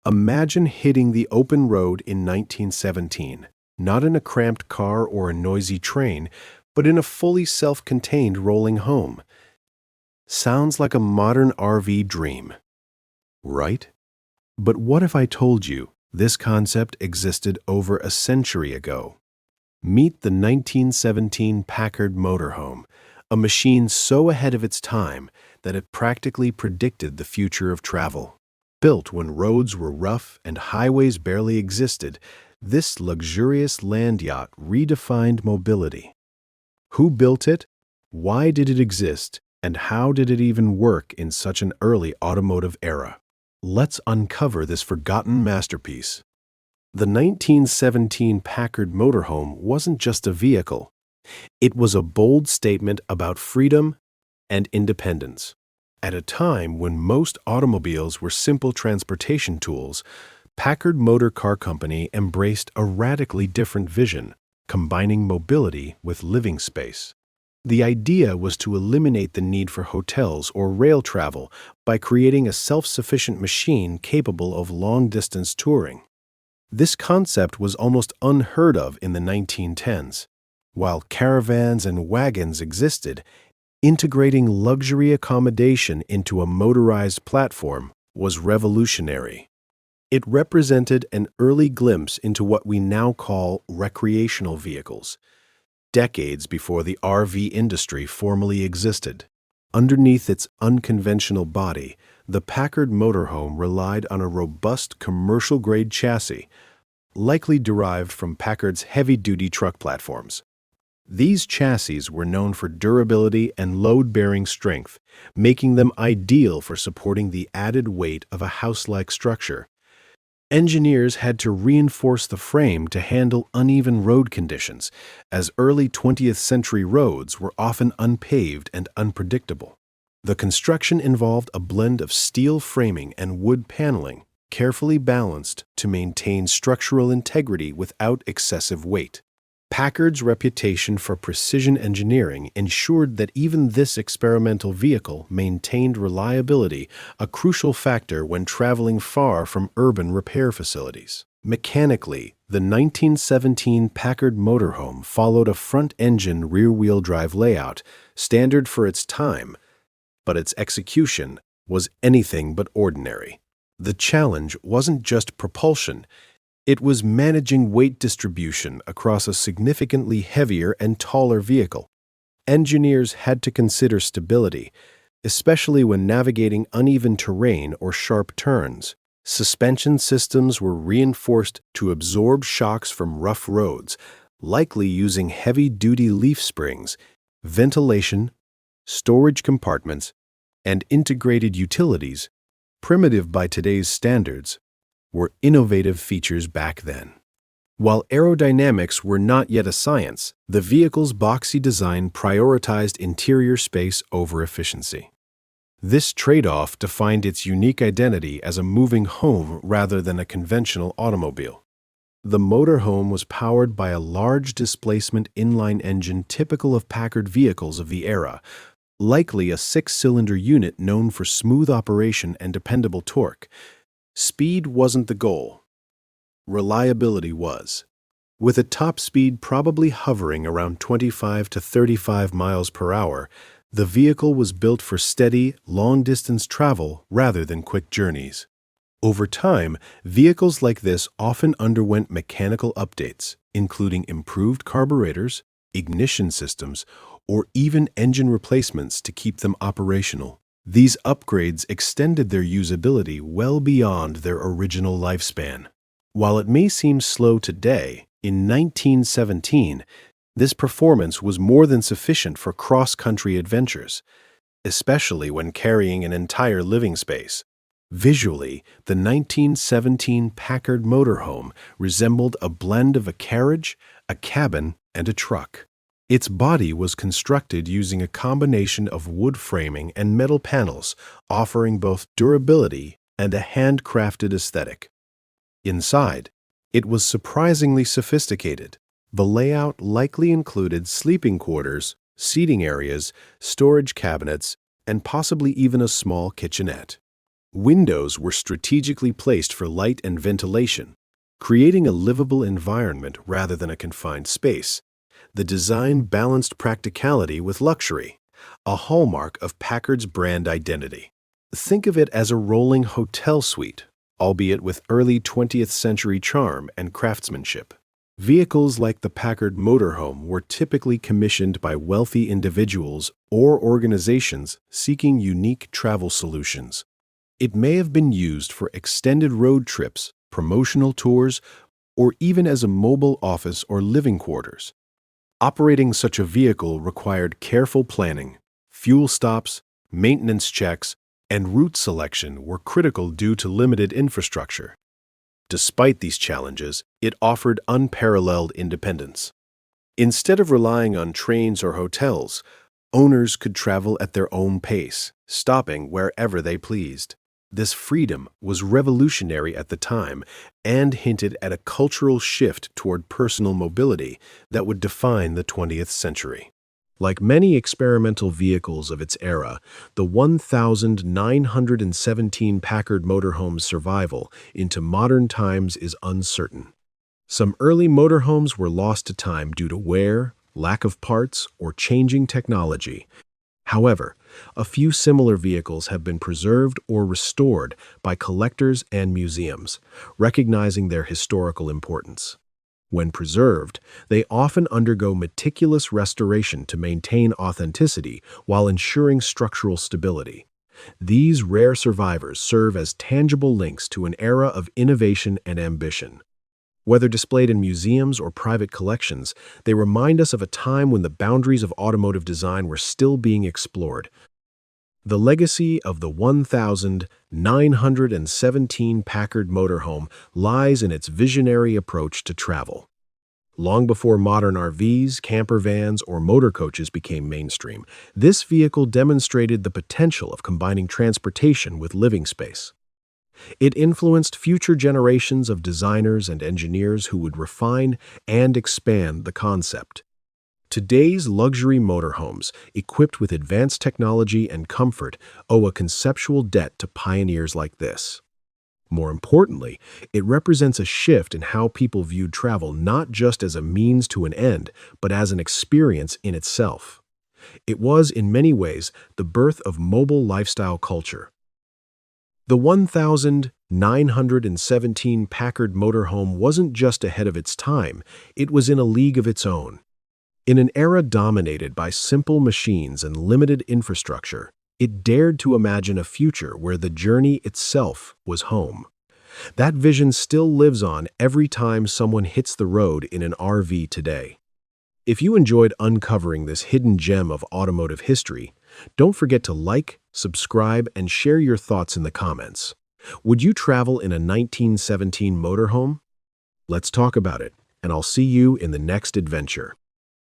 Imagine hitting the open road in 1917, not in a cramped car or a noisy train, but in a fully self-contained rolling home. Sounds like a modern RV dream, right? But what if I told you this concept existed over a century ago? Meet the 1917 Packard Motorhome, a machine so ahead of its time that it practically predicted the future of travel. Built when roads were rough and highways barely existed, this luxurious land yacht redefined mobility. Who built it? Why did it exist? And how did it even work in such an early automotive era? Let's uncover this forgotten masterpiece. The 1917 Packard Motorhome wasn't just a vehicle. It was a bold statement about freedom and independence. At a time when most automobiles were simple transportation tools, Packard Motor Car Company embraced a radically different vision, combining mobility with living space. The idea was to eliminate the need for hotels or rail travel by creating a self-sufficient machine capable of long-distance touring. This concept was almost unheard of in the 1910s. While caravans and wagons existed, integrating luxury accommodation into a motorized platform was revolutionary. It represented an early glimpse into what we now call recreational vehicles, decades before the RV industry formally existed. Underneath its unconventional body, the Packard Motorhome relied on a robust commercial-grade chassis, likely derived from Packard's heavy-duty truck platforms. These chassis were known for durability and load-bearing strength, making them ideal for supporting the added weight of a house-like structure. Engineers had to reinforce the frame to handle uneven road conditions, as early 20th century roads were often unpaved and unpredictable. The construction involved a blend of steel framing and wood paneling, carefully balanced to maintain structural integrity without excessive weight. Packard's reputation for precision engineering ensured that even this experimental vehicle maintained reliability, a crucial factor when traveling far from urban repair facilities. Mechanically, the 1917 Packard Motorhome followed a front-engine rear-wheel drive layout, standard for its time, but its execution was anything but ordinary. The challenge wasn't just propulsion. It was managing weight distribution across a significantly heavier and taller vehicle. Engineers had to consider stability, especially when navigating uneven terrain or sharp turns. Suspension systems were reinforced to absorb shocks from rough roads, likely using heavy-duty leaf springs, ventilation, storage compartments, and integrated utilities, primitive by today's standards, were innovative features back then. While aerodynamics were not yet a science, the vehicle's boxy design prioritized interior space over efficiency. This trade-off defined its unique identity as a moving home rather than a conventional automobile. The motorhome was powered by a large displacement inline engine typical of Packard vehicles of the era, likely a six-cylinder unit known for smooth operation and dependable torque. Speed wasn't the goal. Reliability was. With a top speed probably hovering around 25 to 35 miles per hour, the vehicle was built for steady, long-distance travel rather than quick journeys. Over time, vehicles like this often underwent mechanical updates, including improved carburetors, ignition systems, or even engine replacements to keep them operational. These upgrades extended their usability well beyond their original lifespan. While it may seem slow today, in 1917, this performance was more than sufficient for cross-country adventures, especially when carrying an entire living space. Visually, the 1917 Packard Motorhome resembled a blend of a carriage, a cabin, and a truck. Its body was constructed using a combination of wood framing and metal panels, offering both durability and a handcrafted aesthetic. Inside, it was surprisingly sophisticated. The layout likely included sleeping quarters, seating areas, storage cabinets, and possibly even a small kitchenette. Windows were strategically placed for light and ventilation, creating a livable environment rather than a confined space. The design balanced practicality with luxury, a hallmark of Packard's brand identity. Think of it as a rolling hotel suite, albeit with early 20th century charm and craftsmanship. Vehicles like the Packard Motorhome were typically commissioned by wealthy individuals or organizations seeking unique travel solutions. It may have been used for extended road trips, promotional tours, or even as a mobile office or living quarters. Operating such a vehicle required careful planning. Fuel stops, maintenance checks, and route selection were critical due to limited infrastructure. Despite these challenges, it offered unparalleled independence. Instead of relying on trains or hotels, owners could travel at their own pace, stopping wherever they pleased. This freedom was revolutionary at the time and hinted at a cultural shift toward personal mobility that would define the 20th century. Like many experimental vehicles of its era, the 1917 Packard Motorhome's survival into modern times is uncertain. Some early motorhomes were lost to time due to wear, lack of parts, or changing technology. However, a few similar vehicles have been preserved or restored by collectors and museums, recognizing their historical importance. When preserved, they often undergo meticulous restoration to maintain authenticity while ensuring structural stability. These rare survivors serve as tangible links to an era of innovation and ambition. Whether displayed in museums or private collections, they remind us of a time when the boundaries of automotive design were still being explored. The legacy of the 1917 Packard Motorhome lies in its visionary approach to travel. Long before modern RVs, camper vans, or motor coaches became mainstream, this vehicle demonstrated the potential of combining transportation with living space. It influenced future generations of designers and engineers who would refine and expand the concept. Today's luxury motorhomes, equipped with advanced technology and comfort, owe a conceptual debt to pioneers like this. More importantly, it represents a shift in how people viewed travel not just as a means to an end, but as an experience in itself. It was, in many ways, the birth of mobile lifestyle culture. The 1917 Packard Motorhome wasn't just ahead of its time, it was in a league of its own. In an era dominated by simple machines and limited infrastructure, it dared to imagine a future where the journey itself was home. That vision still lives on every time someone hits the road in an RV today. If you enjoyed uncovering this hidden gem of automotive history, don't forget to like, subscribe, and share your thoughts in the comments. Would you travel in a 1917 motorhome? Let's talk about it, and I'll see you in the next adventure.